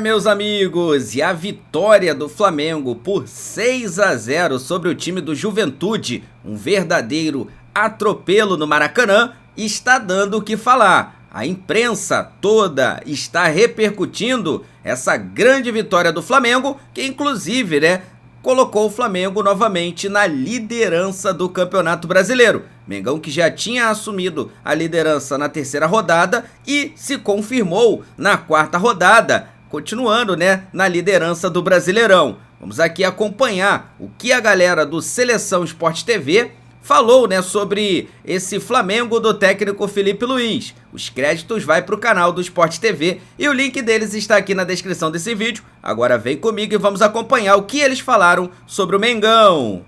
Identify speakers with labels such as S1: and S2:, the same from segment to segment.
S1: Meus amigos, e a vitória do Flamengo por 6-0 sobre o time do Juventude, um verdadeiro atropelo no Maracanã, está dando o que falar. A imprensa toda está repercutindo essa grande vitória do Flamengo, que inclusive, colocou o Flamengo novamente na liderança do Campeonato Brasileiro. Mengão que já tinha assumido a liderança na terceira rodada e se confirmou na quarta rodada, continuando, na liderança do Brasileirão. Vamos aqui acompanhar o que a galera do Seleção Sport TV falou, sobre esse Flamengo do técnico Felipe Luiz. Os créditos vai para o canal do Sport TV e o link deles está aqui na descrição desse vídeo. Agora vem comigo e vamos acompanhar o que eles falaram sobre o Mengão.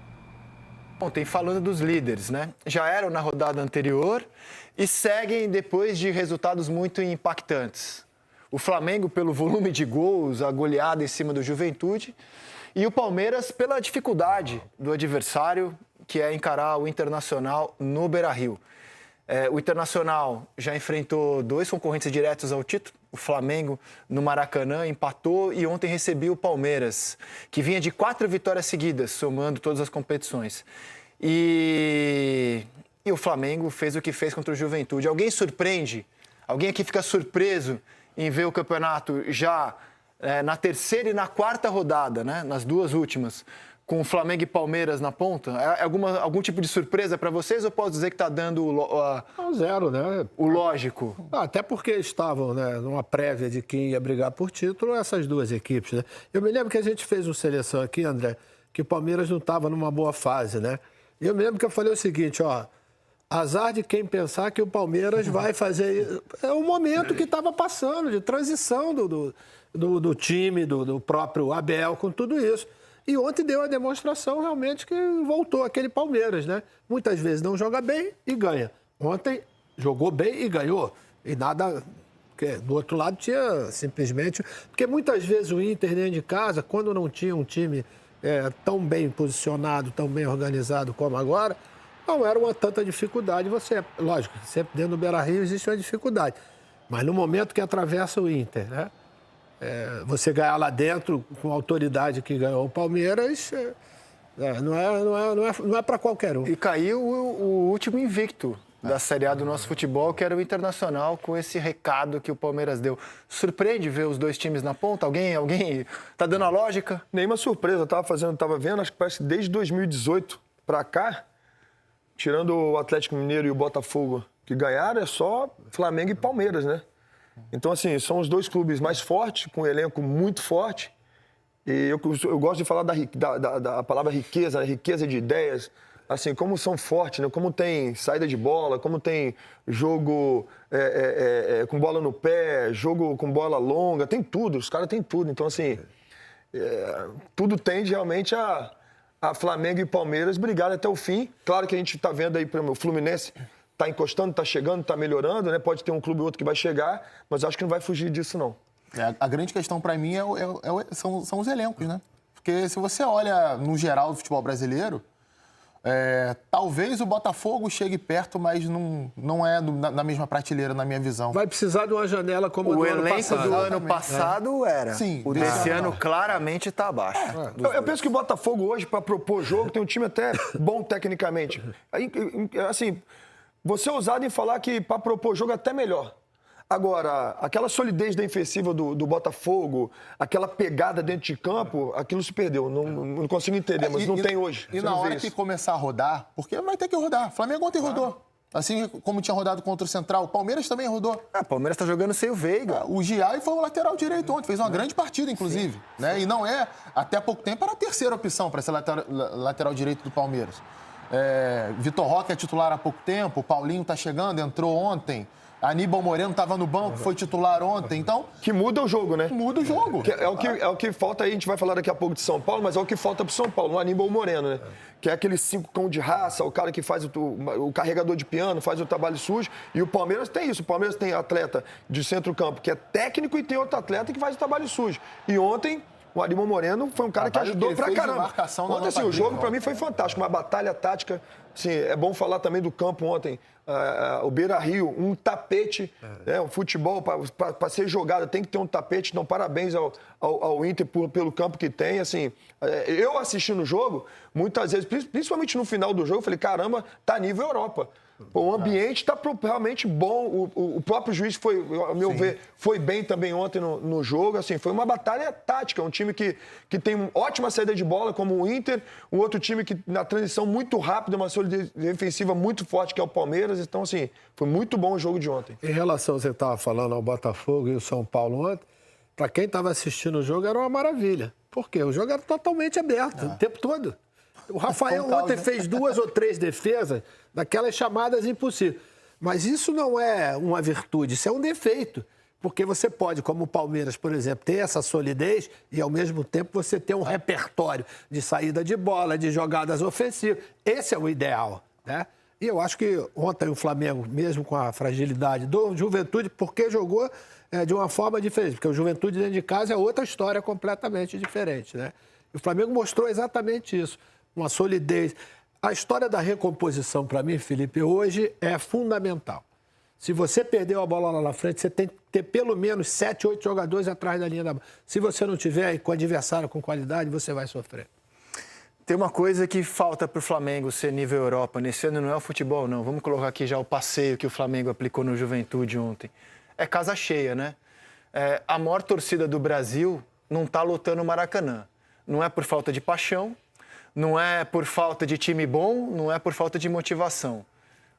S2: Ontem, falando dos líderes, já eram na rodada anterior e seguem depois de resultados muito impactantes. O Flamengo pelo volume de gols, a goleada em cima do Juventude, e o Palmeiras pela dificuldade do adversário, que é encarar o Internacional no Beira-Rio. O Internacional já enfrentou dois concorrentes diretos ao título. O Flamengo no Maracanã empatou e ontem recebeu o Palmeiras, que vinha de 4 vitórias seguidas, somando todas as competições. E o Flamengo fez o que fez contra o Juventude. Alguém surpreende? Alguém aqui fica surpreso em ver o campeonato já na terceira e na quarta rodada, nas duas últimas, com o Flamengo e Palmeiras na ponta? Algum tipo de surpresa para vocês ou posso dizer que está dando
S3: zero,
S2: o lógico?
S3: Até porque estavam numa prévia de quem ia brigar por título, essas duas equipes. Eu me lembro que a gente fez uma seleção aqui, André, que o Palmeiras não estava numa boa fase, E eu me lembro que eu falei o seguinte, azar de quem pensar que o Palmeiras vai fazer... É o momento que estava passando, de transição do time, do próprio Abel, com tudo isso. E ontem deu a demonstração realmente que voltou aquele Palmeiras, Muitas vezes não joga bem e ganha. Ontem jogou bem e ganhou. E nada... Porque do outro lado tinha simplesmente... Porque muitas vezes o Inter dentro de casa, quando não tinha um time tão bem posicionado, tão bem organizado como agora, não era uma tanta dificuldade. Lógico, sempre dentro do Beira-Rio existe uma dificuldade. Mas no momento que atravessa o Inter, você ganhar lá dentro com a autoridade que ganhou o Palmeiras, não é para qualquer um.
S2: E caiu o último invicto da Série A do nosso futebol, que era o Internacional, com esse recado que o Palmeiras deu. Surpreende ver os dois times na ponta? Alguém tá dando a lógica?
S4: Nenhuma surpresa. Eu tava vendo, acho que parece que desde 2018 para cá, tirando o Atlético Mineiro e o Botafogo que ganharam, é só Flamengo e Palmeiras, Então, assim, são os dois clubes mais fortes, com um elenco muito forte. E eu gosto de falar da palavra riqueza, riqueza de ideias. Assim, como são fortes, como tem saída de bola, como tem jogo com bola no pé, jogo com bola longa, tem tudo, os caras têm tudo. Então, assim, tudo tende realmente a Flamengo e Palmeiras brigarem até o fim. Claro que a gente está vendo aí, o Fluminense está encostando, está chegando, está melhorando, Pode ter um clube ou outro que vai chegar, mas acho que não vai fugir disso, não.
S5: A grande questão para mim são os elencos, Porque se você olha no geral do futebol brasileiro, talvez o Botafogo chegue perto, mas não é na mesma prateleira, na minha visão.
S3: Vai precisar de uma janela como
S2: o
S3: do ano
S2: elenco
S3: passado.
S2: do ano passado era.
S5: Sim,
S2: o desse ano claramente está abaixo.
S4: Eu penso que o Botafogo hoje, para propor jogo, tem um time até bom tecnicamente. Assim, você é ousado em falar que para propor jogo é até melhor. Agora, aquela solidez defensiva do Botafogo, aquela pegada dentro de campo, aquilo se perdeu. Não consigo entender, mas não tem hoje.
S5: E na hora que começar a rodar, porque vai ter que rodar. O Flamengo ontem rodou. Assim como tinha rodado contra o Central. O Palmeiras também rodou.
S2: O Palmeiras está jogando sem o Veiga.
S5: O Giai foi o lateral direito ontem. Fez uma grande partida, inclusive. E não até há pouco tempo, era a terceira opção para ser lateral direito do Palmeiras. Vitor Roque é titular há pouco tempo. O Paulinho está chegando, entrou ontem. Aníbal Moreno estava no banco, foi titular ontem, então...
S4: Que muda o jogo,
S5: Muda o jogo.
S4: É o que falta aí, a gente vai falar daqui a pouco de São Paulo, mas é o que falta pro São Paulo, o Aníbal Moreno, Que é aquele 5 cão de raça, o cara que faz o carregador de piano, faz o trabalho sujo. E o Palmeiras tem isso, o Palmeiras tem atleta de centro-campo que é técnico e tem outro atleta que faz o trabalho sujo. E ontem O Aríbal Moreno foi um cara que ajudou pra caramba. Ontem, assim, o jogo pra mim foi fantástico, uma batalha tática. Assim, é bom falar também do campo ontem. O Beira-Rio, um tapete, o futebol, para ser jogado, tem que ter um tapete. Então, parabéns ao Inter pelo campo que tem. Assim, eu assistindo o jogo, muitas vezes, principalmente no final do jogo, eu falei, caramba, tá nível Europa. O ambiente está realmente bom. O próprio juiz foi, ao meu ver, foi bem também ontem no jogo. Assim, foi uma batalha tática. Um time que tem uma ótima saída de bola, como o Inter. Um outro time que, na transição muito rápida, uma solidez defensiva muito forte, que é o Palmeiras. Então, assim, foi muito bom o jogo de ontem.
S3: Em relação, você estava falando ao Botafogo e o São Paulo ontem, para quem estava assistindo o jogo era uma maravilha. Por quê? O jogo era totalmente aberto, o tempo todo. O Rafael ontem fez 2 ou 3 defesas daquelas chamadas impossíveis. Mas isso não é uma virtude, isso é um defeito. Porque você pode, como o Palmeiras, por exemplo, ter essa solidez e, ao mesmo tempo, você ter um repertório de saída de bola, de jogadas ofensivas. Esse é o ideal, né? E eu acho que ontem o Flamengo, mesmo com a fragilidade do Juventude, porque jogou de uma forma diferente. Porque o Juventude dentro de casa é outra história completamente diferente, né? E o Flamengo mostrou exatamente isso. Uma solidez. A história da recomposição, para mim, Felipe, hoje é fundamental. Se você perdeu a bola lá na frente, você tem que ter pelo menos 7, 8 jogadores atrás da linha da bola. Se você não tiver, com o adversário com qualidade, você vai sofrer.
S2: Tem uma coisa que falta para o Flamengo ser nível Europa. Nesse ano não é o futebol, não. Vamos colocar aqui já o passeio que o Flamengo aplicou no Juventude ontem. É casa cheia, né? A maior torcida do Brasil não está lotando o Maracanã. Não é por falta de paixão, não é por falta de time bom, não é por falta de motivação.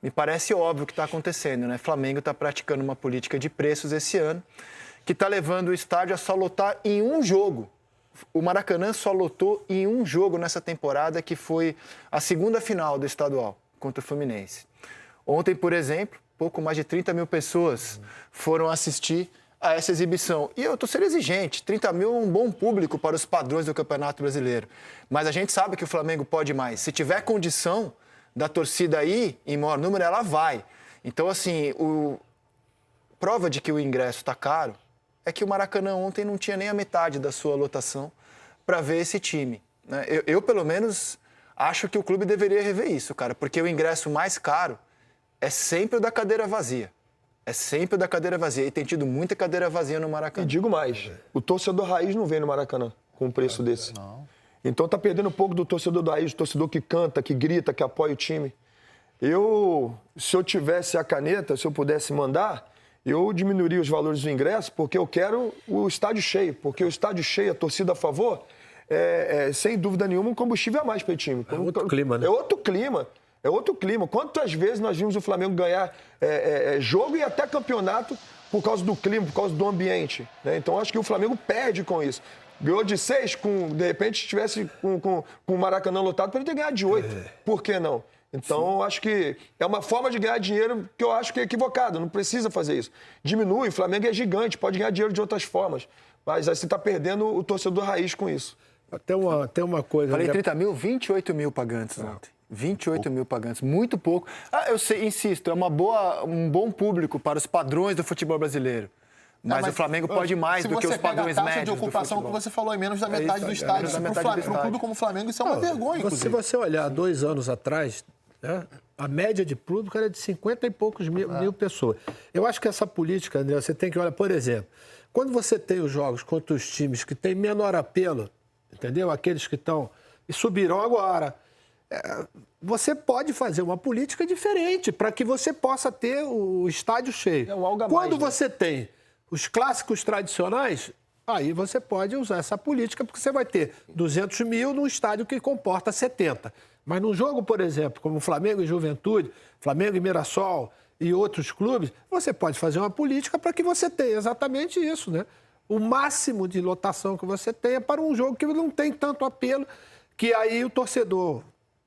S2: Me parece óbvio o que está acontecendo, né? O Flamengo está praticando uma política de preços esse ano que está levando o estádio a só lotar em um jogo. O Maracanã só lotou em um jogo nessa temporada, que foi a segunda final do estadual contra o Fluminense. Ontem, por exemplo, pouco mais de 30 mil pessoas foram assistir a essa exibição. E eu estou sendo exigente, 30 mil é um bom público para os padrões do Campeonato Brasileiro. Mas a gente sabe que o Flamengo pode mais. Se tiver condição da torcida aí, em maior número, ela vai. Então, assim, prova de que o ingresso está caro é que o Maracanã ontem não tinha nem a metade da sua lotação para ver esse time, né? Eu, pelo menos, acho que o clube deveria rever isso, cara, porque o ingresso mais caro é sempre o da cadeira vazia. É sempre o da cadeira vazia. E tem tido muita cadeira vazia no Maracanã.
S4: E digo mais, o torcedor raiz não vem no Maracanã com um preço desse. Não. Então tá perdendo um pouco do torcedor da raiz, do torcedor que canta, que grita, que apoia o time. Se eu tivesse a caneta, se eu pudesse mandar, eu diminuiria os valores do ingresso, porque eu quero o estádio cheio. Porque o estádio cheio, a torcida a favor, sem dúvida nenhuma, um combustível a mais para o time.
S3: É outro clima, né?
S4: É outro clima. É outro clima. Quantas vezes nós vimos o Flamengo ganhar jogo e até campeonato por causa do clima, por causa do ambiente, né? Então, acho que o Flamengo perde com isso. Ganhou de 6, de repente, estivesse com o Maracanã lotado, para ele ter ganhado de 8. Por que não? Então, acho que é uma forma de ganhar dinheiro que eu acho que é equivocada. Não precisa fazer isso. Diminui, o Flamengo é gigante, pode ganhar dinheiro de outras formas. Mas aí você está perdendo o torcedor raiz com isso.
S3: Tem uma coisa...
S2: Falei 30 mil, 28 mil pagantes ontem. 28 mil pagantes, muito pouco. Eu sei, insisto, é um bom público para os padrões do futebol brasileiro. Mas o Flamengo pode mais do que os padrões médios do futebol. Se você pega a taxa de ocupação
S5: que você falou, em menos da metade do estádio. Para um clube como o Flamengo, isso é uma vergonha, inclusive.
S3: Se você olhar 2 anos atrás, né, a média de público era de 50 e poucos mil pessoas. Eu acho que essa política, André, você tem que olhar, por exemplo, quando você tem os jogos contra os times que têm menor apelo, entendeu? Aqueles que estão... e subirão agora... você pode fazer uma política diferente para que você possa ter o estádio cheio. Quando você tem os clássicos tradicionais, aí você pode usar essa política, porque você vai ter 200 mil num estádio que comporta 70. Mas num jogo, por exemplo, como Flamengo e Juventude, Flamengo e Mirassol e outros clubes, você pode fazer uma política para que você tenha exatamente isso, né? O máximo de lotação que você tenha para um jogo que não tem tanto apelo, que aí o torcedor...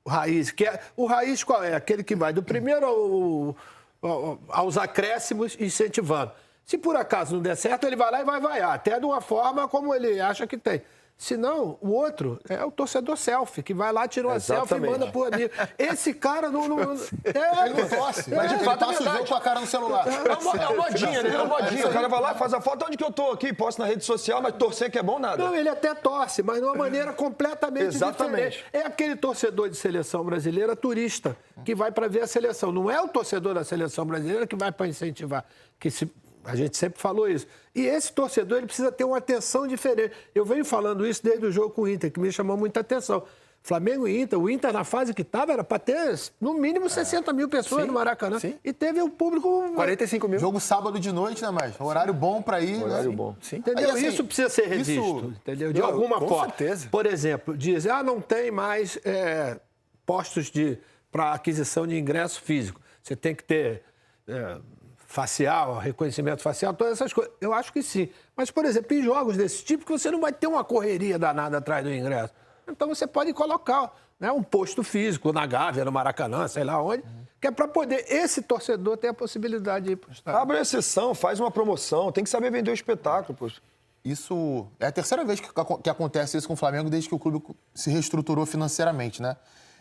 S3: O raiz, o raiz qual é? Aquele que vai do primeiro aos acréscimos incentivando. Se por acaso não der certo, ele vai lá e vai vaiar, até de uma forma como ele acha que tem. Senão, o outro é o torcedor selfie, que vai lá, tira uma selfie e manda pro amigo. Esse cara não...
S5: Ele não torce, mas de fato passa o jogo com a cara no celular.
S4: É uma modinha, né? É uma modinha. O cara vai lá, faz a foto, onde que eu tô aqui? Posto na rede social, mas torcer que é bom nada.
S3: Não, ele até torce, mas de uma maneira completamente diferente. É aquele torcedor de seleção brasileira turista, que vai para ver a seleção. Não é o torcedor da seleção brasileira que vai para incentivar. A gente sempre falou isso. E esse torcedor, ele precisa ter uma atenção diferente. Eu venho falando isso desde o jogo com o Inter, que me chamou muita atenção. Flamengo e Inter, o Inter na fase que estava era para ter no mínimo 60 mil pessoas no Maracanã. Sim. E teve o público...
S2: 45 mil.
S5: Jogo sábado de noite, né, mais? Horário bom para ir.
S2: Horário bom. Sim.
S3: Entendeu? Aí, assim, isso precisa ser revisto, entendeu? De alguma forma.
S2: Com certeza.
S3: Por exemplo, diz, não tem mais postos para aquisição de ingresso físico. Você tem que ter facial, reconhecimento facial, todas essas coisas. Eu acho que sim. Mas, por exemplo, em jogos desse tipo, que você não vai ter uma correria danada atrás do ingresso. Então você pode colocar um posto físico na Gávea, no Maracanã, sei lá onde, que é para poder esse torcedor ter a possibilidade de ir para o estádio.
S4: Abre a sessão, faz uma promoção, tem que saber vender o espetáculo, poxa.
S5: Isso é a terceira vez que acontece isso com o Flamengo desde que o clube se reestruturou financeiramente, né?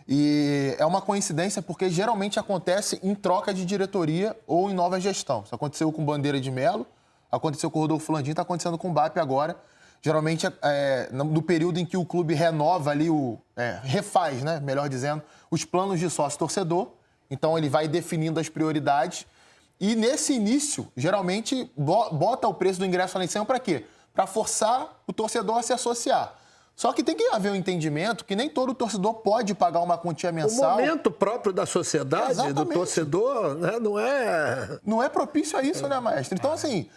S5: E é uma coincidência porque geralmente acontece em troca de diretoria ou em nova gestão. Isso aconteceu com Bandeira de Melo, aconteceu com o Rodolfo Landim, está acontecendo com o BAP agora. Geralmente, no período em que o clube renova ali, refaz, né, melhor dizendo, os planos de sócio-torcedor. Então, ele vai definindo as prioridades. E, nesse início, geralmente, bota o preço do ingresso lá em cima para quê? Para forçar o torcedor a se associar. Só que tem que haver um entendimento que nem todo torcedor pode pagar uma quantia mensal.
S3: O momento próprio da sociedade, do torcedor, né, não é...
S5: Não é propício a isso, né, maestro? Então, assim...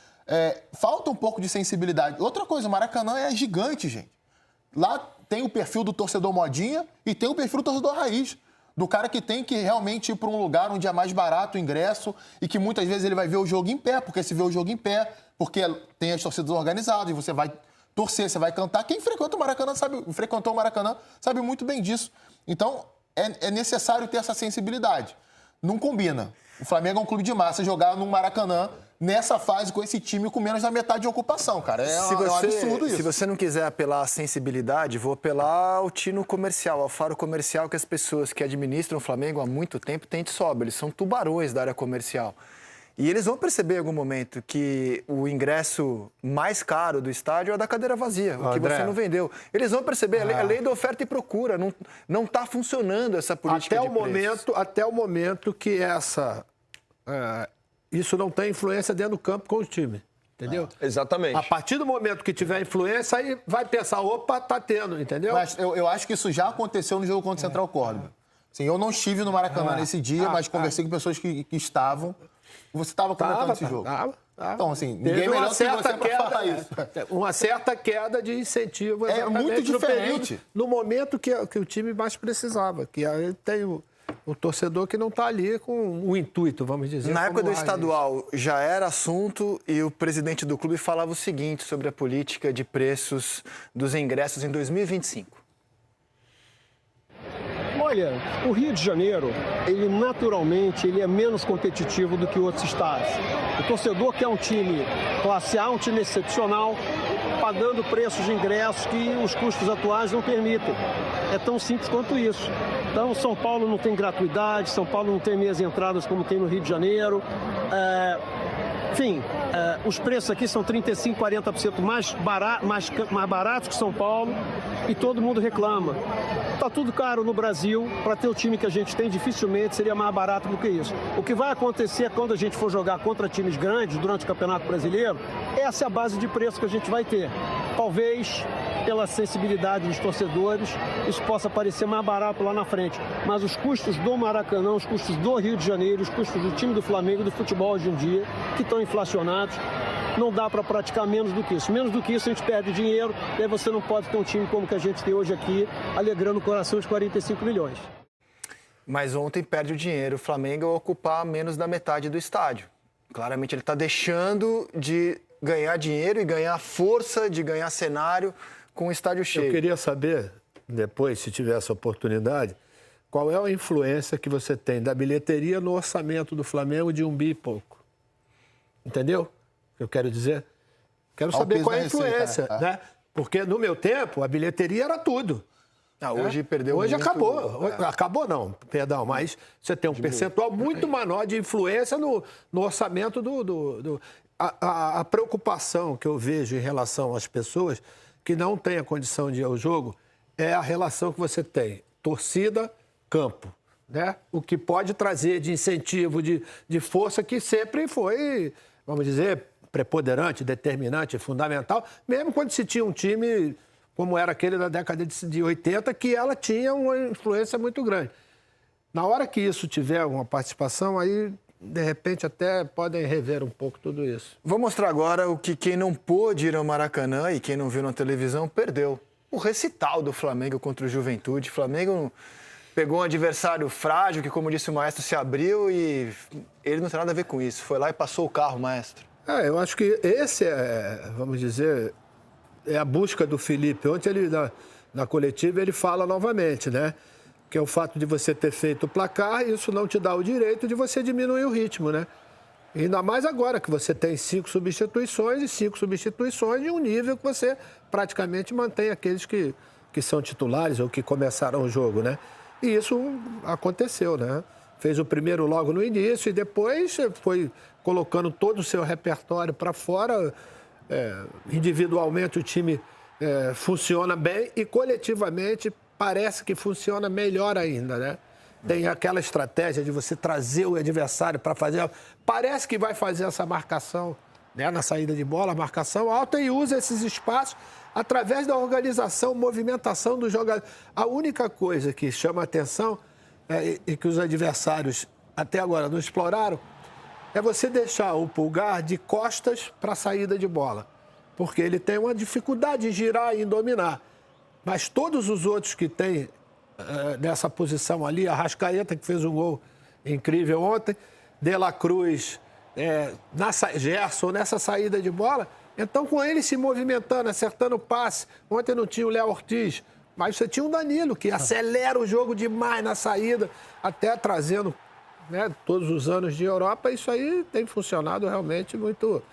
S5: falta um pouco de sensibilidade. Outra coisa, o Maracanã é gigante, gente. Lá tem o perfil do torcedor modinha e tem o perfil do torcedor raiz. Do cara que tem que realmente ir para um lugar onde é mais barato o ingresso e que muitas vezes ele vai ver o jogo em pé, porque se vê o jogo em pé, porque tem as torcidas organizadas e você vai torcer, você vai cantar. Quem frequentou o Maracanã sabe muito bem disso. Então, é necessário ter essa sensibilidade. Não combina. O Flamengo é um clube de massa, jogar no Maracanã nessa fase com esse time com menos da metade de ocupação, cara. É um absurdo isso.
S2: Se você não quiser apelar à sensibilidade, vou apelar ao tino comercial, ao faro comercial que as pessoas que administram o Flamengo há muito tempo têm de sobra. Eles são tubarões da área comercial. E eles vão perceber em algum momento que o ingresso mais caro do estádio é da cadeira vazia, o que você não vendeu. Eles vão perceber, a lei da oferta e procura, não está funcionando essa política de preços.
S3: Até o momento que isso não tem influência dentro do campo com o time, entendeu?
S4: Exatamente.
S3: A partir do momento que tiver influência, aí vai pensar, opa, tá tendo, entendeu?
S5: Mas eu acho que isso já aconteceu no jogo contra o Central Córdoba. Assim, eu não estive no Maracanã nesse dia, mas conversei com pessoas que estavam. Você estava comentando esse jogo.
S3: Tava.
S5: Então, assim, ninguém é melhor que você para falar isso.
S3: Uma certa queda de incentivo.
S5: É muito diferente.
S3: No momento que o time mais precisava. Que aí tem o torcedor que não está ali com o intuito, vamos dizer.
S2: Na época do estadual já era assunto e o presidente do clube falava o seguinte sobre a política de preços dos ingressos em 2025.
S6: Olha, o Rio de Janeiro, ele naturalmente é menos competitivo do que outros estados. O torcedor quer um time classe A, um time excepcional, pagando preços de ingressos que os custos atuais não permitem. É tão simples quanto isso. Então, São Paulo não tem gratuidade, São Paulo não tem meias entradas como tem no Rio de Janeiro. Enfim, os preços aqui são 35%, 40% mais baratos que São Paulo e todo mundo reclama. Está tudo caro no Brasil, para ter o time que a gente tem, dificilmente seria mais barato do que isso. O que vai acontecer quando a gente for jogar contra times grandes durante o Campeonato Brasileiro, essa é a base de preço que a gente vai ter. Talvez, pela sensibilidade dos torcedores, isso possa parecer mais barato lá na frente. Mas os custos do Maracanã, os custos do Rio de Janeiro, os custos do time do Flamengo, do futebol hoje em dia, que estão inflacionados, não dá para praticar menos do que isso. Menos do que isso a gente perde dinheiro, e aí você não pode ter um time como que a gente tem hoje aqui, alegrando o coração de 45 milhões.
S2: Mas ontem perde o dinheiro o Flamengo ao ocupar menos da metade do estádio. Claramente ele está deixando de ganhar dinheiro e ganhar força, de ganhar cenário com o estádio cheio.
S3: Eu queria saber, depois, se tiver essa oportunidade, qual é a influência que você tem da bilheteria no orçamento do Flamengo de 1 bi e pouco. Entendeu? Eu quero dizer, quero saber qual é a influência, né? Porque no meu tempo, a bilheteria era tudo.
S2: Hoje perdeu
S3: Hoje
S2: muito.
S3: acabou. Acabou não, perdão, mas você tem um percentual muito menor de influência no orçamento A preocupação que eu vejo em relação às pessoas que não têm a condição de ir ao jogo é a relação que você tem torcida-campo, né? O que pode trazer de incentivo, de força, que sempre foi, vamos dizer, preponderante, determinante, fundamental, mesmo quando se tinha um time como era aquele da década de 80, que ela tinha uma influência muito grande. Na hora que isso tiver uma participação, aí, de repente, até podem rever um pouco tudo isso.
S2: Vou mostrar agora o que quem não pôde ir ao Maracanã e quem não viu na televisão perdeu. O recital do Flamengo contra o Juventude. O Flamengo pegou um adversário frágil, que, como disse o maestro, se abriu e ele não tem nada a ver com isso. Foi lá e passou o carro, maestro.
S3: Eu acho que esse vamos dizer, é a busca do Felipe. Ontem, na coletiva, ele fala novamente, né? Que é o fato de você ter feito o placar, isso não te dá o direito de você diminuir o ritmo, né? Ainda mais agora que você tem 5 substituições de um nível que você praticamente mantém aqueles que são titulares ou que começaram o jogo, né? E isso aconteceu, né? Fez o primeiro logo no início e depois foi colocando todo o seu repertório para fora. Individualmente o time funciona bem e coletivamente parece que funciona melhor ainda, né? Tem aquela estratégia de você trazer o adversário para fazer... Parece que vai fazer essa marcação, né, na saída de bola, marcação alta, e usa esses espaços através da organização, movimentação do jogador. A única coisa que chama a atenção e que os adversários até agora não exploraram é você deixar o Pulgar de costas para a saída de bola, porque ele tem uma dificuldade em girar e em dominar. Mas todos os outros que têm nessa posição ali, Arrascaeta, que fez um gol incrível ontem, De La Cruz, Gerson, nessa saída de bola, então com ele se movimentando, acertando o passe. Ontem não tinha o Léo Ortiz, mas você tinha o Danilo, que acelera o jogo demais na saída, até trazendo, né, todos os anos de Europa. Isso aí tem funcionado realmente muito.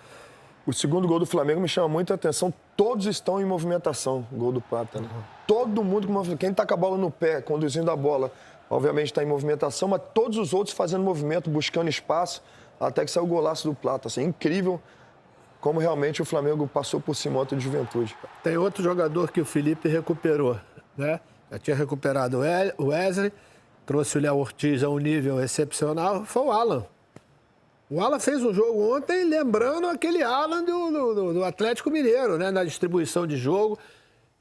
S4: O segundo gol do Flamengo me chama muita atenção. Todos estão em movimentação, gol do Prata, né? Todo mundo, quem está com a bola no pé, conduzindo a bola, obviamente está em movimentação, mas todos os outros fazendo movimento, buscando espaço, até que saiu o golaço do Prata. Assim, é incrível como realmente o Flamengo passou por cima ontem de Juventude.
S3: Tem outro jogador que o Felipe recuperou, né? Já tinha recuperado o Wesley, trouxe o Léo Ortiz a um nível excepcional, foi o Alan. O Alan fez um jogo ontem lembrando aquele Alan do Atlético Mineiro, né? Na distribuição de jogo,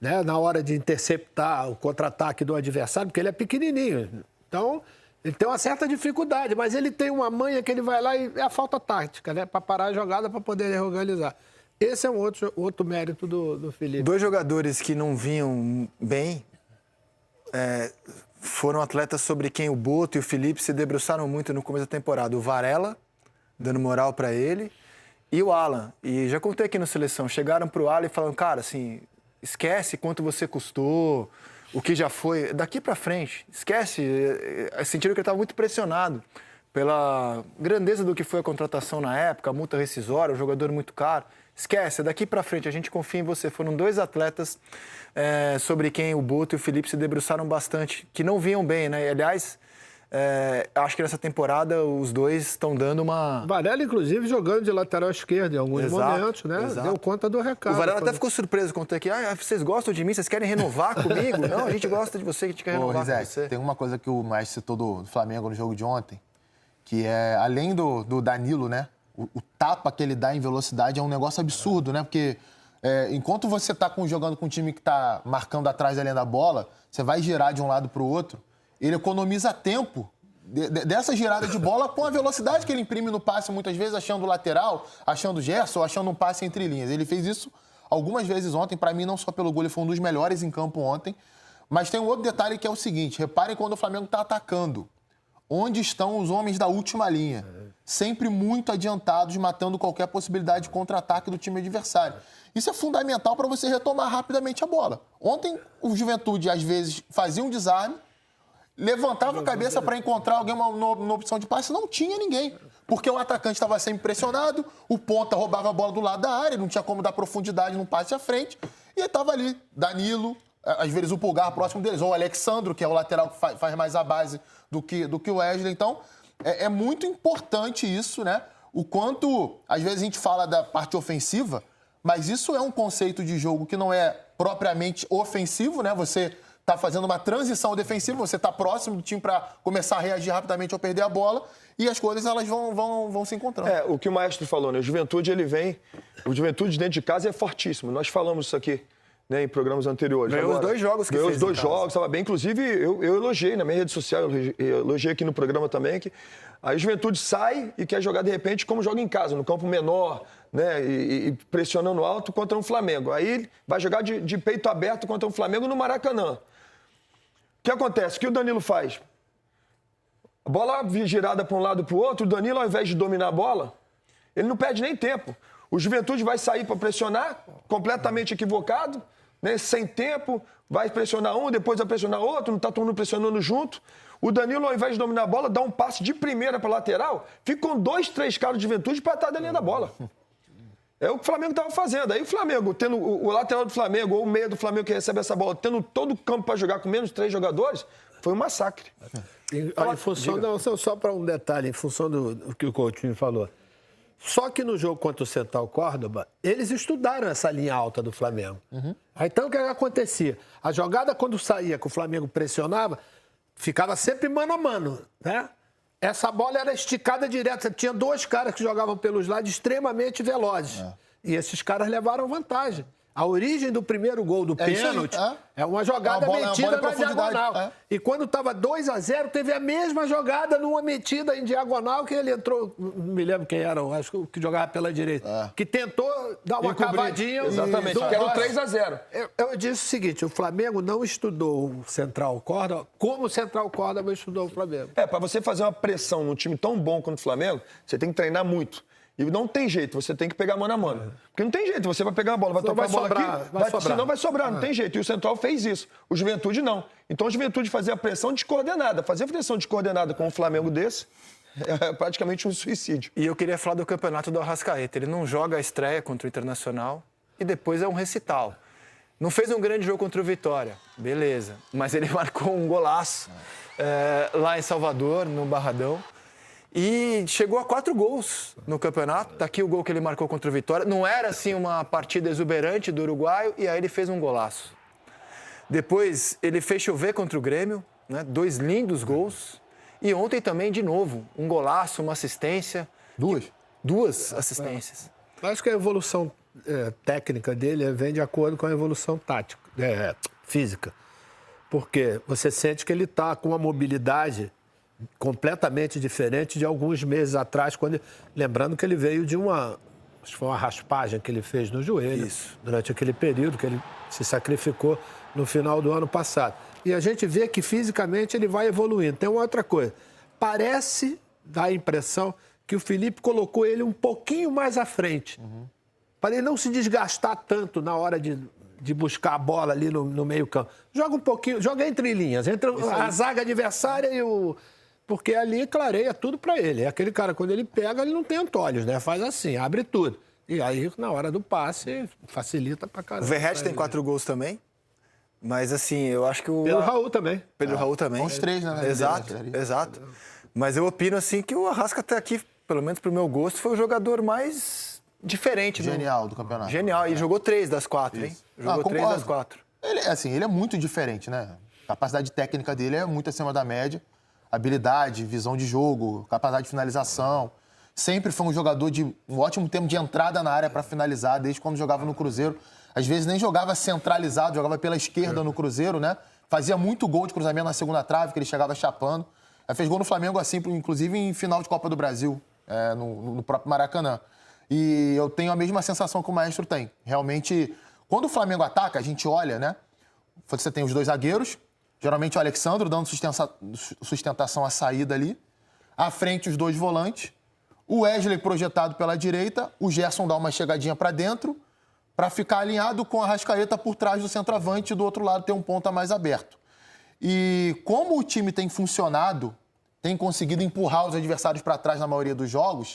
S3: né? Na hora de interceptar o contra-ataque do adversário, porque ele é pequenininho. Então, ele tem uma certa dificuldade, mas ele tem uma manha que ele vai lá e é a falta tática, né? Para parar a jogada, para poder reorganizar. Esse é um outro mérito do Felipe.
S2: 2 jogadores que não vinham bem foram atletas sobre quem o Boto e o Felipe se debruçaram muito no começo da temporada. O Varela, dando moral para ele, e o Alan. E já contei aqui no Seleção, chegaram pro Alan e falaram, cara, assim, esquece quanto você custou, o que já foi, daqui para frente, esquece. Sentiram que ele estava muito pressionado pela grandeza do que foi a contratação na época, a multa rescisória, o jogador muito caro. Esquece, daqui para frente, a gente confia em você. Foram 2 atletas sobre quem o Boto e o Felipe se debruçaram bastante, que não vinham bem, né? E, aliás, acho que nessa temporada os dois estão dando uma...
S3: Varela, inclusive, jogando de lateral esquerdo em alguns momentos, né?
S2: Exato.
S3: Deu conta do recado.
S2: O Varela até ficou surpreso quando aqui. Vocês gostam de mim? Vocês querem renovar comigo? Não, a gente gosta de você, a gente quer renovar com você.
S5: Tem uma coisa que o Maestro citou do Flamengo no jogo de ontem, que é, além do Danilo, né? O tapa que ele dá em velocidade é um negócio absurdo, né? Porque enquanto você está jogando com um time que está marcando atrás da linha da bola, você vai girar de um lado para o outro, ele economiza tempo dessa girada de bola com a velocidade que ele imprime no passe, muitas vezes achando o lateral, achando o Gerson, achando um passe entre linhas. Ele fez isso algumas vezes ontem, para mim não só pelo gol, ele foi um dos melhores em campo ontem, mas tem um outro detalhe que é o seguinte, reparem quando o Flamengo está atacando, onde estão os homens da última linha, sempre muito adiantados, matando qualquer possibilidade de contra-ataque do time adversário. Isso é fundamental para você retomar rapidamente a bola. Ontem o Juventude às vezes fazia um desarme, levantava a cabeça para encontrar alguém numa opção de passe, não tinha ninguém. Porque o atacante estava sempre pressionado, o ponta roubava a bola do lado da área, não tinha como dar profundidade no passe à frente. E aí tava ali, Danilo, às vezes o Pulgar próximo deles, ou o Alexandro, que é o lateral que faz mais a base do que o Wesley. Então, é muito importante isso, né? O quanto, às vezes, a gente fala da parte ofensiva, mas isso é um conceito de jogo que não é propriamente ofensivo, né? Você está fazendo uma transição defensiva, você está próximo do time para começar a reagir rapidamente ao perder a bola e as coisas elas vão se encontrando.
S4: O que o Maestro falou, né? O Juventude dentro de casa é fortíssimo. Nós falamos isso aqui, né, em programas anteriores.
S2: Ganhou os 2 jogos que
S4: ganhou
S2: fez
S4: os 2
S2: em casa.
S4: jogos, estava bem. Inclusive, eu elogiei na minha rede social, eu elogiei aqui no programa também, que a Juventude sai e quer jogar, de repente, como joga em casa, no campo menor, né, e pressionando alto contra um Flamengo. Aí vai jogar de peito aberto contra um Flamengo no Maracanã. O que acontece? O que o Danilo faz? A bola girada para um lado e para o outro, o Danilo, ao invés de dominar a bola, ele não perde nem tempo. O Juventude vai sair para pressionar, completamente equivocado, né, sem tempo, vai pressionar um, depois vai pressionar outro, não está todo mundo pressionando junto. O Danilo, ao invés de dominar a bola, dá um passe de primeira para a lateral, fica com 2, 3 caras de Juventude para estar da linha da bola. É o que o Flamengo estava fazendo. Aí o Flamengo, tendo o lateral do Flamengo, ou o meio do Flamengo que recebe essa bola, tendo todo o campo para jogar com menos 3 jogadores, foi um massacre.
S3: Em função, não, só para um detalhe, em função do que o Coutinho falou. Só que no jogo contra o Central Córdoba, eles estudaram essa linha alta do Flamengo. Aí, então, o que acontecia? A jogada, quando saía, que o Flamengo pressionava, ficava sempre mano a mano, né? Essa bola era esticada direto. Tinha 2 caras que jogavam pelos lados extremamente velozes. E esses caras levaram vantagem. A origem do primeiro gol do pênalti é uma jogada metida na diagonal. E quando estava 2-0, teve a mesma jogada numa metida em diagonal que ele entrou, não me lembro quem era, acho que o que jogava pela direita, que tentou dar uma cavadinha.
S4: Exatamente, que era o 3-0.
S3: Eu disse o seguinte, o Flamengo não estudou o Central Córdoba como o Central Córdoba estudou o Flamengo.
S4: Para você fazer uma pressão num time tão bom quanto o Flamengo, você tem que treinar muito. E não tem jeito, você tem que pegar mano a mano. Porque não tem jeito, você vai pegar a bola, vai tocar a bola aqui, senão vai sobrar, não tem jeito. E o Central fez isso, o Juventude não. Então a Juventude fazia a pressão descoordenada. Fazer a pressão descoordenada com um Flamengo desse é praticamente um suicídio.
S2: E eu queria falar do campeonato do Arrascaeta. Ele não joga a estreia contra o Internacional e depois é um recital. Não fez um grande jogo contra o Vitória, beleza. Mas ele marcou um golaço lá em Salvador, no Barradão. E chegou a 4 gols no campeonato. Tá aqui o gol que ele marcou contra o Vitória. Não era, assim, uma partida exuberante do uruguaio. E aí ele fez um golaço. Depois, ele fez chover contra o Grêmio, né? 2 lindos gols. E ontem também, de novo, um golaço, uma assistência. 2 assistências.
S3: Acho que a evolução técnica dele vem de acordo com a evolução tática, física. Porque você sente que ele está com uma mobilidade completamente diferente de alguns meses atrás, lembrando que ele veio de acho que foi uma raspagem que ele fez no joelho.
S2: Isso.
S3: Durante aquele período que ele se sacrificou no final do ano passado. E a gente vê que fisicamente ele vai evoluindo. Tem uma outra coisa, parece dar a impressão que o Felipe colocou ele um pouquinho mais à frente, para ele não se desgastar tanto na hora de buscar a bola ali no meio campo. Joga um pouquinho, joga entre linhas, entre a zaga adversária e o... Porque ali clareia tudo para ele. É aquele cara, quando ele pega, ele não tem antolhos, né? Faz assim, abre tudo. E aí, na hora do passe, facilita pra caramba.
S2: O Verratti tem 4 gols também. Mas, assim, eu acho que o...
S3: Pedro Raul também.
S2: Pedro Raul também.
S5: Os 3, né?
S2: Exato. Mas eu opino, assim, que o Arrasca até aqui, pelo menos pro meu gosto, foi o jogador mais diferente.
S5: Genial do campeonato.
S2: Genial. E jogou 3 das 4, hein? Jogou 3 das 4.
S5: Ele é muito diferente, né? A capacidade técnica dele é muito acima da média. Habilidade, visão de jogo, capacidade de finalização. Sempre foi um jogador de um ótimo tempo de entrada na área para finalizar, desde quando jogava no Cruzeiro. Às vezes nem jogava centralizado, jogava pela esquerda no Cruzeiro, né? Fazia muito gol de cruzamento na segunda trave, que ele chegava chapando. Aí fez gol no Flamengo assim, inclusive em final de Copa do Brasil, no próprio Maracanã. E eu tenho a mesma sensação que o Maestro tem. Realmente, quando o Flamengo ataca, a gente olha, né? Você tem os 2 zagueiros, geralmente o Alexandro dando sustentação à saída ali. À frente, os 2 volantes. O Wesley projetado pela direita. O Gerson dá uma chegadinha para dentro para ficar alinhado com a Arrascaeta por trás do centroavante e do outro lado ter um ponta mais aberto. E como o time tem funcionado, tem conseguido empurrar os adversários para trás na maioria dos jogos,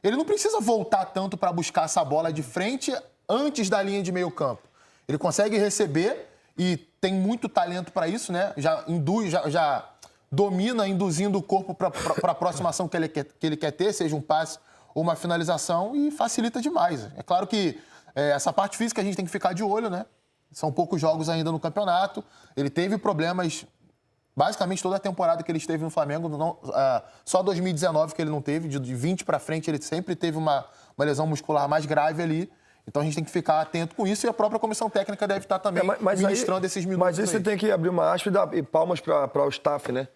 S5: ele não precisa voltar tanto para buscar essa bola de frente antes da linha de meio campo. Ele consegue receber e tem muito talento para isso, né? Já induz, já domina induzindo o corpo para a aproximação que ele quer ter, seja um passe ou uma finalização, e facilita demais. É claro que essa parte física a gente tem que ficar de olho, né? São poucos jogos ainda no campeonato. Ele teve problemas basicamente toda a temporada que ele esteve no Flamengo. Só 2019 que ele não teve. De 20 para frente ele sempre teve uma lesão muscular mais grave ali. Então a gente tem que ficar atento com isso, e a própria comissão técnica deve estar também ministrando esses minutos.
S4: Mas isso você tem que abrir uma aspa e dar palmas para o staff, né?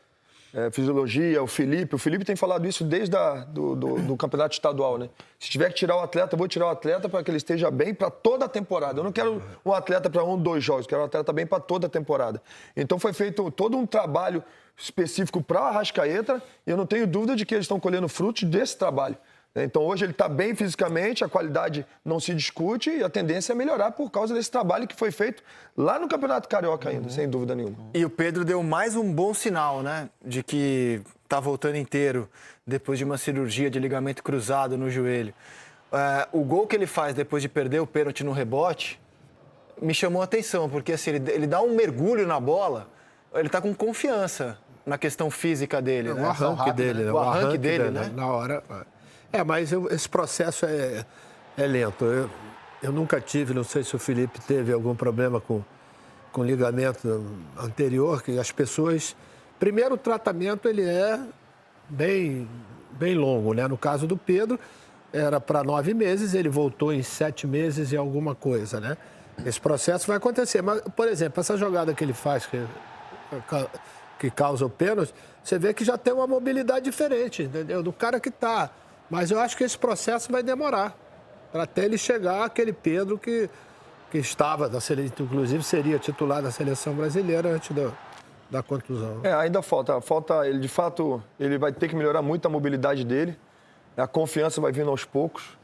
S4: Fisiologia, o Felipe tem falado isso desde do campeonato estadual, né? Se tiver que tirar o atleta, eu vou tirar o atleta para que ele esteja bem para toda a temporada. Eu não quero um atleta para 1, 2 jogos, eu quero um atleta bem para toda a temporada. Então foi feito todo um trabalho específico para o Arrascaeta, e eu não tenho dúvida de que eles estão colhendo frutos desse trabalho. Então hoje ele está bem fisicamente, a qualidade não se discute, e a tendência é melhorar por causa desse trabalho que foi feito lá no Campeonato Carioca ainda, sem dúvida nenhuma.
S2: E o Pedro deu mais um bom sinal, né? De que está voltando inteiro depois de uma cirurgia de ligamento cruzado no joelho. O gol que ele faz depois de perder o pênalti no rebote me chamou a atenção, porque assim, ele dá um mergulho na bola, ele está com confiança na questão física dele, né?
S3: O arranque dele, né?
S2: O arranque dele, né?
S3: Na hora... mas esse processo é lento. Eu nunca tive, não sei se o Felipe teve algum problema com ligamento anterior, que as pessoas... Primeiro, o tratamento ele é bem longo, né? No caso do Pedro, era para 9 meses, ele voltou em 7 meses e alguma coisa, né? Esse processo vai acontecer. Mas, por exemplo, essa jogada que ele faz, que causa o pênalti, você vê que já tem uma mobilidade diferente, entendeu? Do cara que está... Mas eu acho que esse processo vai demorar para até ele chegar àquele Pedro que estava na seleção, inclusive seria titular da seleção brasileira antes da contusão.
S4: Ainda falta ele, de fato, ele vai ter que melhorar muito a mobilidade dele, a confiança vai vindo aos poucos,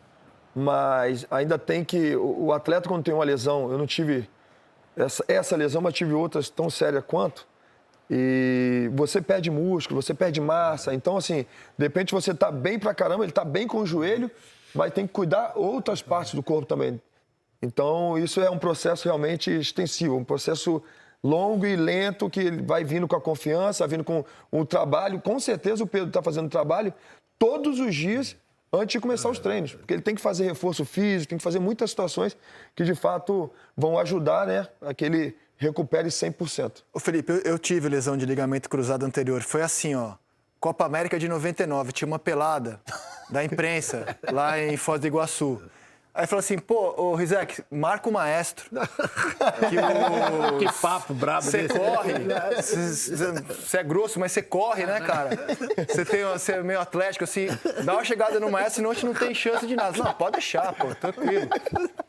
S4: mas ainda tem que... O atleta, quando tem uma lesão, eu não tive essa lesão, mas tive outras tão sérias quanto, e você perde músculo, você perde massa. Então, assim, de repente você está bem pra caramba, ele está bem com o joelho, mas tem que cuidar outras partes do corpo também. Então, isso é um processo realmente extensivo, um processo longo e lento, que ele vai vindo com a confiança, vindo com o trabalho. Com certeza o Pedro está fazendo trabalho todos os dias antes de começar os treinos, porque ele tem que fazer reforço físico, tem que fazer muitas situações que, de fato, vão ajudar, né, a que ele recupere 100%.
S2: Ô Felipe, eu tive lesão de ligamento cruzado anterior. Foi assim, ó. Copa América de 99, tinha uma pelada da imprensa lá em Foz do Iguaçu. Aí falou assim, ô Rizek, marca o maestro.
S3: Que papo brabo
S2: Você corre, você é grosso, mas você corre, né, cara? Você é meio atlético, assim, dá uma chegada no maestro, senão a gente não tem chance de nada. Não, pode deixar, pô, tranquilo.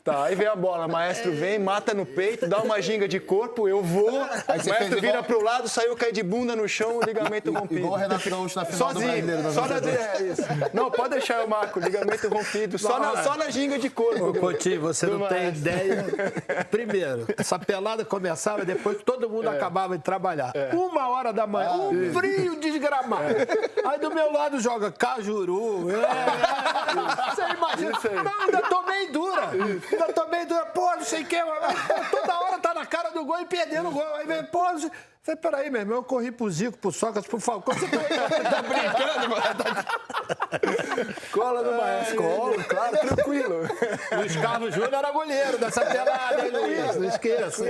S2: Tá, aí vem a bola, o maestro vem, mata no peito, dá uma ginga de corpo, eu vou, aí o maestro vira pro lado, saiu, cai de bunda no chão, o ligamento rompido.
S5: Igual o Renato Gaúcho na final do Brasileiro.
S2: Só isso. Não, pode deixar eu marco, ligamento rompido, só na ginga de corpo.
S3: Ô, Coutinho, você não tem ideia. Primeiro, essa pelada começava e depois todo mundo acabava de trabalhar. 1h da manhã, um frio desgramado. Aí do meu lado joga Cajuru. Você imagina? Não, ainda tô bem dura. Pô, não sei o que. Toda hora tá na cara do gol e perdendo o gol. Aí vem, pô, não sei... Falei, peraí, meu irmão, eu corri pro Zico, pro Sócrates, pro Falcão. Você tá brincando, mano? Cola no maestro. Cola, claro, tranquilo. Luiz Carlos Júnior era goleiro dessa pelada, hein, Luiz? Não esqueça.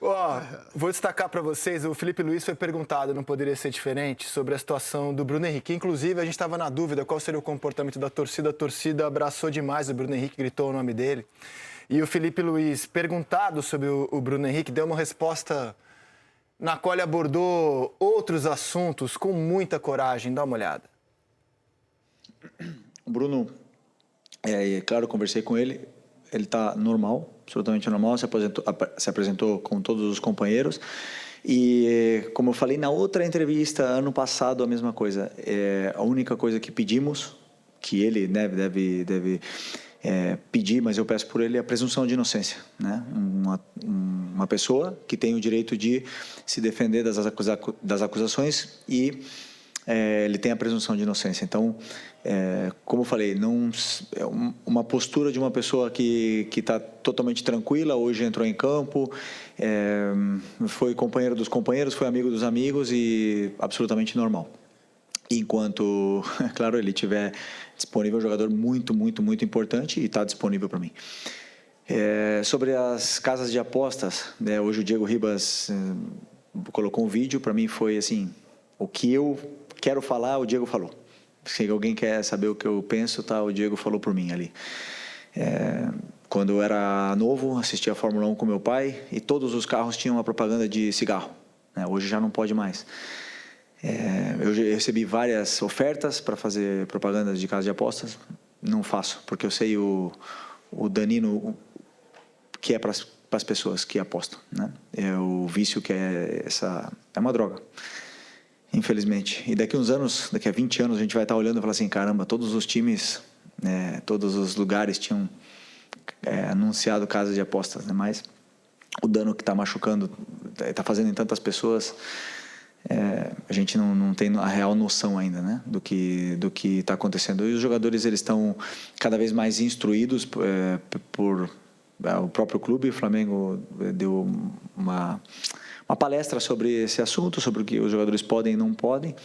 S2: Ó, vou destacar para vocês, o Felipe Luiz foi perguntado, não poderia ser diferente, sobre a situação do Bruno Henrique. Inclusive, a gente estava na dúvida qual seria o comportamento da torcida. A torcida abraçou demais o Bruno Henrique, gritou o nome dele. E o Felipe Luiz, perguntado sobre o Bruno Henrique, deu uma resposta na qual ele abordou outros assuntos com muita coragem. Dá uma olhada.
S7: O Bruno, claro, conversei com ele. Ele está normal, absolutamente normal. Se apresentou com todos os companheiros. E, como eu falei na outra entrevista, ano passado, a mesma coisa. A única coisa que pedimos, que ele deve pedir, mas eu peço por ele, é a presunção de inocência, né? Uma pessoa que tem o direito de se defender das acusações e ele tem a presunção de inocência. Então, como eu falei, não, é uma postura de uma pessoa que está totalmente tranquila, hoje entrou em campo, foi companheiro dos companheiros, foi amigo dos amigos e absolutamente normal. Enquanto, claro, ele tiver disponível, é um jogador muito, muito, muito importante e está disponível para mim. Sobre as casas de apostas, hoje o Diego Ribas colocou um vídeo, para mim foi assim, o que eu quero falar, o Diego falou. Se alguém quer saber o que eu penso, tá, o Diego falou por mim ali. Quando eu era novo, assistia a Fórmula 1 com meu pai e todos os carros tinham uma propaganda de cigarro. Hoje já não pode mais. Eu recebi várias ofertas para fazer propagandas de casa de apostas. Não faço, porque eu sei o danino que é para as pessoas que apostam, né? É o vício que é uma droga, infelizmente. E daqui a 20 anos, a gente vai estar olhando e falar assim, caramba, todos os times, todos os lugares tinham anunciado casas de apostas, né? Mas o dano que está machucando, está fazendo em tantas pessoas, a gente não tem a real noção ainda, né, do que está acontecendo. E os jogadores, eles estão cada vez mais instruídos por o próprio clube. O Flamengo deu uma palestra sobre esse assunto, sobre o que os jogadores podem e não podem.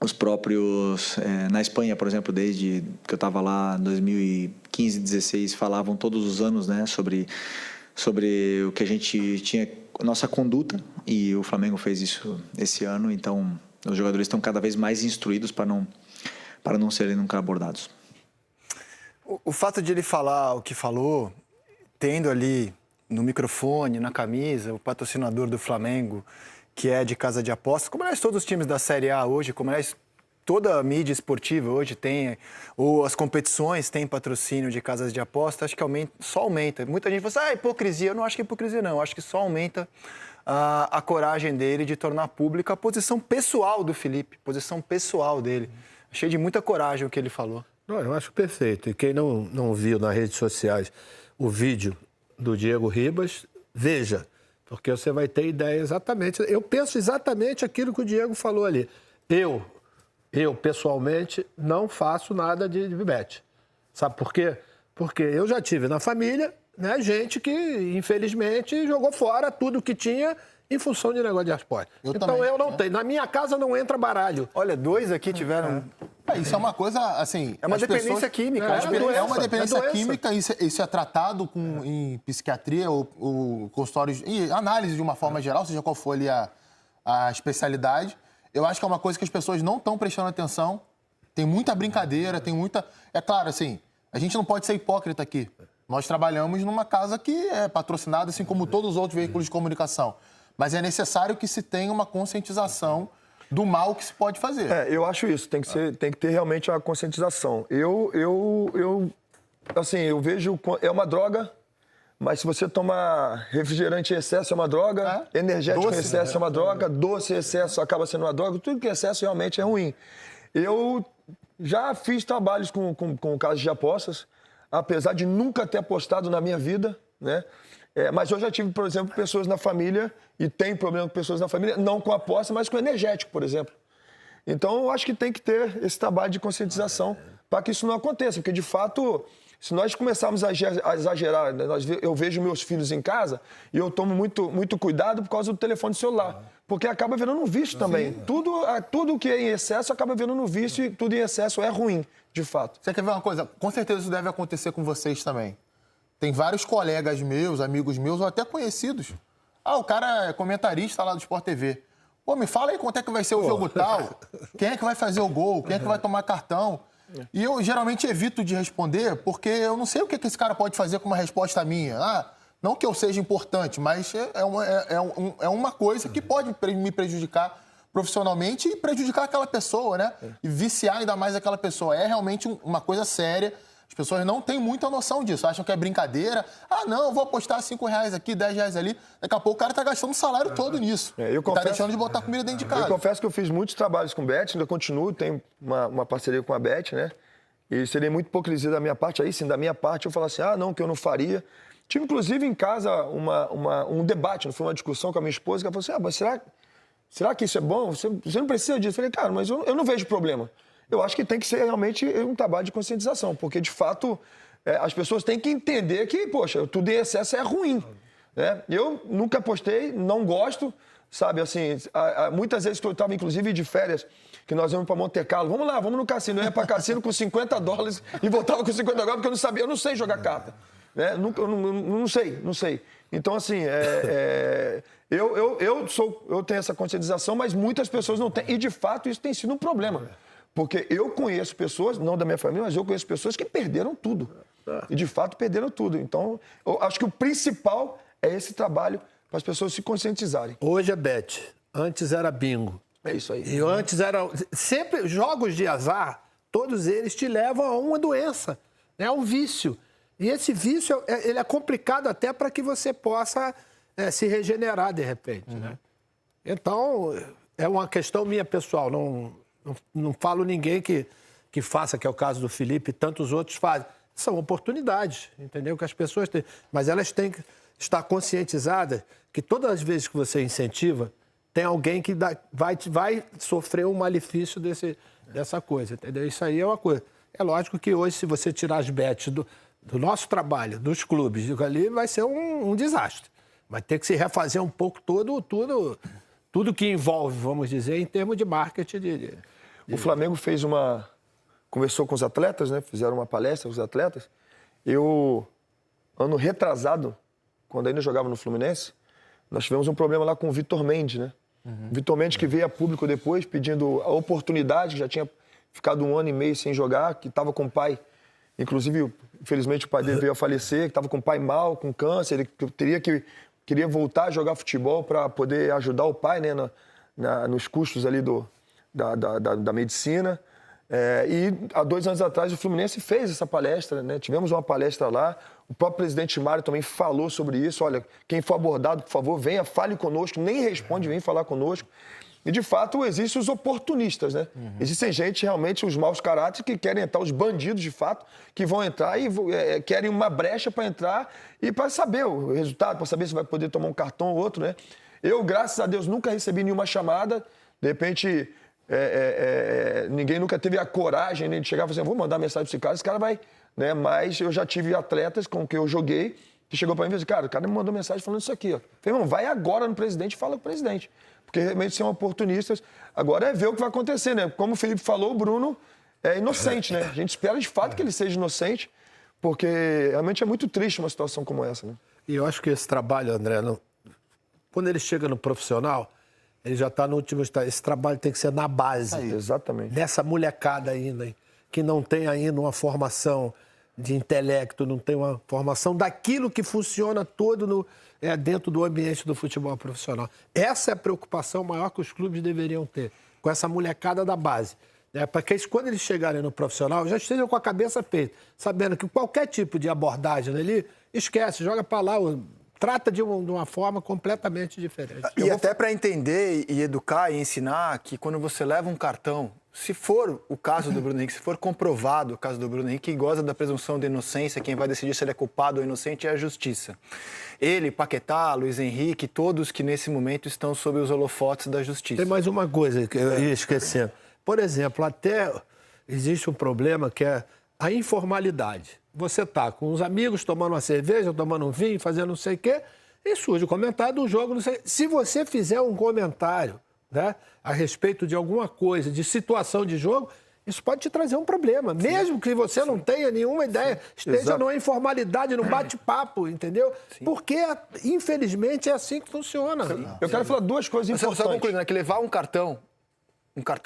S7: Os próprios, na Espanha, por exemplo, desde que eu estava lá em 2015, 2016, falavam todos os anos, né, sobre o que a gente tinha, nossa conduta, e o Flamengo fez isso esse ano. Então os jogadores estão cada vez mais instruídos para não serem nunca abordados.
S2: O fato de ele falar o que falou, tendo ali no microfone, na camisa, o patrocinador do Flamengo, que é de casa de apostas, como aliás todos os times da Série A hoje, como aliás toda a mídia esportiva hoje tem, ou as competições têm patrocínio de casas de apostas, acho que só aumenta. Muita gente fala assim, hipocrisia. Eu não acho que é hipocrisia, não. Eu acho que só aumenta a coragem dele de tornar pública a posição pessoal do Felipe, posição pessoal dele. Achei de muita coragem o que ele falou.
S3: Não, eu acho perfeito. E quem não viu nas redes sociais o vídeo do Diego Ribas, veja, porque você vai ter ideia exatamente. Eu penso exatamente aquilo que o Diego falou ali. Eu, pessoalmente, não faço nada de bet. Sabe por quê? Porque eu já tive na família, né, gente que, infelizmente, jogou fora tudo que tinha em função de negócio de apostas. Eu não tenho. Na minha casa não entra baralho.
S2: Olha, 2 aqui tiveram...
S5: Isso é uma coisa, assim...
S2: É uma dependência química.
S5: É uma dependência química, isso é tratado em psiquiatria ou consultórios... E análise, de uma forma geral, seja qual for ali a especialidade. Eu acho que é uma coisa que as pessoas não estão prestando atenção. Tem muita brincadeira, tem muita... É claro, assim, a gente não pode ser hipócrita aqui. Nós trabalhamos numa casa que é patrocinada, assim como todos os outros veículos de comunicação. Mas é necessário que se tenha uma conscientização do mal que se pode fazer.
S4: Eu acho isso. Tem que ter realmente a conscientização. Eu vejo... É uma droga... Mas se você tomar refrigerante em excesso é uma droga, energético doce, em excesso é uma droga, doce em excesso acaba sendo uma droga, tudo que é excesso realmente é ruim. Eu já fiz trabalhos com casas de apostas, apesar de nunca ter apostado na minha vida, né? Mas eu já tive, por exemplo, pessoas na família, e tenho problema com pessoas na família, não com aposta, mas com energético, por exemplo. Então, eu acho que tem que ter esse trabalho de conscientização para que isso não aconteça, porque, de fato... Se nós começarmos a exagerar, eu vejo meus filhos em casa e eu tomo muito cuidado por causa do telefone celular. Porque acaba virando um vício também. Tudo que é em excesso acaba virando um vício e tudo em excesso é ruim, de fato.
S5: Você quer ver uma coisa? Com certeza isso deve acontecer com vocês também. Tem vários colegas meus, amigos meus ou até conhecidos. O cara é comentarista lá do Sport TV. Pô, me fala aí quanto é que vai ser o jogo tal, quem é que vai fazer o gol, quem é que vai tomar cartão. E eu geralmente evito de responder porque eu não sei o que esse cara pode fazer com uma resposta minha. Não que eu seja importante, mas é uma coisa que pode me prejudicar profissionalmente e prejudicar aquela pessoa, né? E viciar ainda mais aquela pessoa. É realmente uma coisa séria. As pessoas não têm muita noção disso. Acham que é brincadeira. Não, eu vou apostar R$5 aqui, R$10 ali. Daqui a pouco o cara tá gastando o salário todo nisso. Tá deixando de botar comida dentro de casa.
S4: Eu confesso que eu fiz muitos trabalhos com Bet, ainda continuo, tenho uma parceria com a Bet, né? E seria muito hipocrisia da minha parte. Aí sim, da minha parte, eu falo assim, não, que eu não faria. Tive, inclusive, em casa um debate, não foi uma discussão com a minha esposa, que ela falou assim, mas será que isso é bom? Você não precisa disso. Eu falei, cara, mas eu não vejo problema. Eu acho que tem que ser realmente um trabalho de conscientização, porque, de fato, as pessoas têm que entender que, poxa, tudo em excesso é ruim. Né? Eu nunca apostei, não gosto, sabe, assim, muitas vezes que eu estava, inclusive, de férias, que nós íamos para Monte Carlo, vamos lá, vamos no cassino. Eu ia para cassino com $50 e voltava com 50 dólares, porque eu não sei jogar carta. Né? Não sei. Então, assim, eu tenho essa conscientização, mas muitas pessoas não têm. E, de fato, isso tem sido um problema. Porque eu conheço pessoas, não da minha família, mas eu conheço pessoas que perderam tudo. E, de fato, perderam tudo. Então, eu acho que o principal é esse trabalho para as pessoas se conscientizarem.
S3: Hoje é bet, antes era bingo.
S4: É isso aí.
S3: E antes era... Sempre jogos de azar, todos eles te levam a uma doença, né? A um vício. E esse vício, ele é complicado até para que você possa se regenerar de repente, né? Então, é uma questão minha pessoal. Não falo ninguém que faça, que é o caso do Felipe e tantos outros fazem. São oportunidades, entendeu? Que as pessoas têm. Mas elas têm que estar conscientizadas que todas as vezes que você incentiva, tem alguém que vai sofrer um malefício dessa coisa, entendeu? Isso aí é uma coisa. É lógico que hoje, se você tirar as bets do nosso trabalho, dos clubes, ali vai ser um desastre. Vai ter que se refazer um pouco tudo que envolve, vamos dizer, em termos de marketing.
S4: O Flamengo conversou com os atletas, né? Fizeram uma palestra com os atletas. Ano retrasado, quando ainda jogava no Fluminense, nós tivemos um problema lá com o Vitor Mendes, né? Vitor Mendes que veio a público depois pedindo a oportunidade, que já tinha ficado 1 ano e meio sem jogar, que estava com o pai, inclusive, infelizmente, o pai dele veio a falecer, que estava com o pai mal, com câncer, ele queria voltar a jogar futebol para poder ajudar o pai, né, nos custos ali da medicina. E há 2 anos atrás o Fluminense fez essa palestra, né? Tivemos uma palestra lá, o próprio presidente Mário também falou sobre isso. Olha, quem for abordado, por favor, venha, fale conosco, nem responde, vem falar conosco. E, de fato, existem os oportunistas, né? Existem gente, realmente, os maus caráteres que querem entrar, os bandidos, de fato, que vão entrar e querem uma brecha para entrar e para saber o resultado, para saber se vai poder tomar um cartão ou outro, né? Eu, graças a Deus, nunca recebi nenhuma chamada. De repente, ninguém nunca teve a coragem, né, de chegar e falar assim, vou mandar mensagem para esse cara vai... Né? Mas eu já tive atletas com que eu joguei que chegou para mim e disse, cara, o cara me mandou mensagem falando isso aqui. Ó. Falei, irmão, vai agora no presidente e fala com o presidente. Porque realmente são oportunistas. Agora é ver o que vai acontecer, né? Como o Felipe falou, o Bruno é inocente, né? A gente espera de fato que ele seja inocente, porque realmente é muito triste uma situação como essa, né?
S3: E eu acho que esse trabalho, André, quando ele chega no profissional, ele já está no último estágio. Esse trabalho tem que ser na base.
S4: Exatamente.
S3: Nessa molecada ainda, hein? Que não tem ainda uma formação de intelecto, não tem uma formação daquilo que funciona todo dentro do ambiente do futebol profissional. Essa é a preocupação maior que os clubes deveriam ter, com essa molecada da base. Né? Para que quando eles chegarem no profissional, já estejam com a cabeça feita, sabendo que qualquer tipo de abordagem ali, esquece, joga para lá, trata de uma forma completamente diferente.
S2: E até para entender e educar e ensinar que quando você leva um cartão, se for o caso do Bruno Henrique, se for comprovado o caso do Bruno Henrique, que goza da presunção de inocência, quem vai decidir se ele é culpado ou inocente é a justiça. Ele, Paquetá, Luiz Henrique, todos que nesse momento estão sob os holofotes da justiça.
S3: Tem mais uma coisa que eu ia esquecendo. Por exemplo, até existe um problema que é a informalidade. Você está com os amigos tomando uma cerveja, tomando um vinho, fazendo não sei o quê, e surge o comentário do jogo, não sei. Se você fizer um comentário, né, a respeito de alguma coisa, de situação de jogo, isso pode te trazer um problema. Mesmo que você não tenha nenhuma ideia, esteja numa informalidade, num bate-papo, entendeu? Porque, infelizmente, é assim que funciona.
S4: Eu quero falar 2 coisas importantes.
S2: Só concluindo, né, que levar um cartão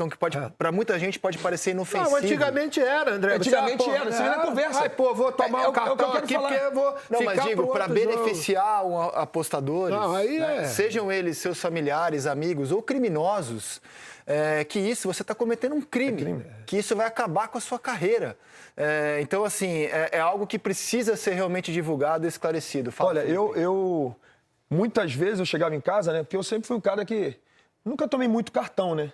S2: que pode, para muita gente, pode parecer inofensivo.
S3: Não, antigamente era, André.
S4: Antigamente era, você vê na conversa.
S3: Ai, pô, vou tomar um cartão aqui porque eu vou
S2: Não, mas digo, para beneficiar
S3: apostadores,
S2: apostadores, sejam eles seus familiares, amigos ou criminosos, que isso, você está cometendo um crime, que isso vai acabar com a sua carreira. Então, assim, é algo que precisa ser realmente divulgado e esclarecido.
S4: Olha, eu muitas vezes eu chegava em casa, né, porque eu sempre fui um cara que nunca tomei muito cartão, né?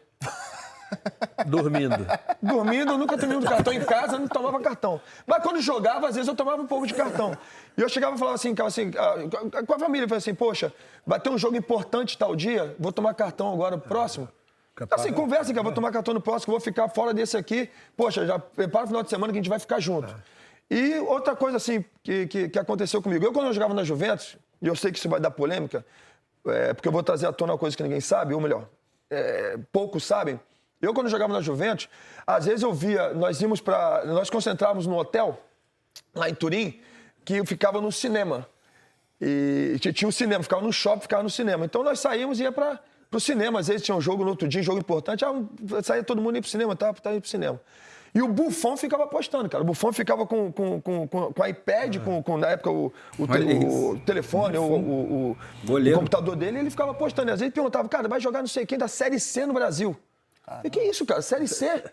S3: Dormindo.
S4: Dormindo, eu nunca tomei um cartão em casa, eu não tomava cartão. Mas quando jogava, às vezes eu tomava um pouco de cartão. E eu chegava e falava assim, com a família, eu falava assim, poxa, vai ter um jogo importante tal dia, vou tomar cartão agora próximo. Assim, conversa que eu vou tomar cartão no próximo, que eu vou ficar fora desse aqui. Poxa, já prepara o final de semana que a gente vai ficar junto. E outra coisa, assim, que aconteceu comigo. Eu, quando eu jogava na Juventus, e eu sei que isso vai dar polêmica, porque eu vou trazer à tona uma coisa que ninguém sabe, ou melhor, poucos sabem. Eu, quando eu jogava na Juventus, às vezes eu via, nós concentrávamos no hotel, lá em Turim, que ficava no cinema. E tinha um cinema, ficava no shopping, ficava no cinema. Então nós saímos e ia para o cinema. Às vezes tinha um jogo no outro dia, um jogo importante, saía todo mundo ir pro cinema, tá indo pro cinema. E o Buffon ficava apostando, cara. O Buffon ficava com iPad, na época o telefone, o computador dele, ele ficava apostando. E às vezes perguntava, cara, vai jogar não sei quem da Série C no Brasil. E que isso, cara? Série C?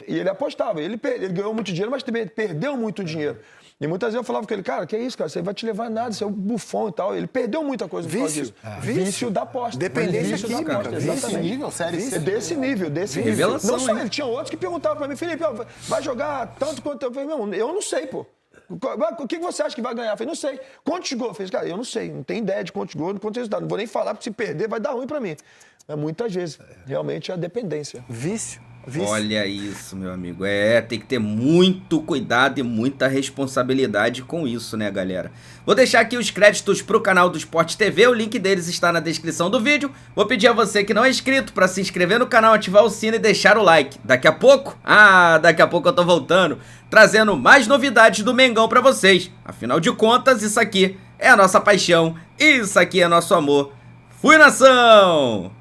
S4: E ele apostava. Ele ganhou muito dinheiro, mas também perdeu muito dinheiro. E muitas vezes eu falava com ele, cara, que é isso, cara? Você vai te levar a nada, você é o Buffon e tal. Ele perdeu muita coisa por causa disso. Vício da aposta.
S2: Dependência química.
S5: Desse nível, Série C.
S4: Desse nível.
S1: Revelação,
S4: não só ele, tinha outros que perguntavam pra mim, Felipe, vai jogar tanto quanto eu falei, meu, eu não sei, pô. O que você acha que vai ganhar? Eu falei, não sei. Quantos gols? Eu falei, cara, eu não sei, não tenho ideia de quantos gols, quantos resultados. Não vou nem falar, porque se perder vai dar ruim pra mim. Mas muitas vezes, realmente é a dependência.
S2: Vício.
S1: Olha isso, meu amigo. Tem que ter muito cuidado e muita responsabilidade com isso, né, galera? Vou deixar aqui os créditos pro canal do Sport TV, o link deles está na descrição do vídeo. Vou pedir a você que não é inscrito para se inscrever no canal, ativar o sino e deixar o like. Daqui a pouco eu tô voltando, trazendo mais novidades do Mengão pra vocês. Afinal de contas, isso aqui é a nossa paixão, isso aqui é nosso amor. Fui, nação!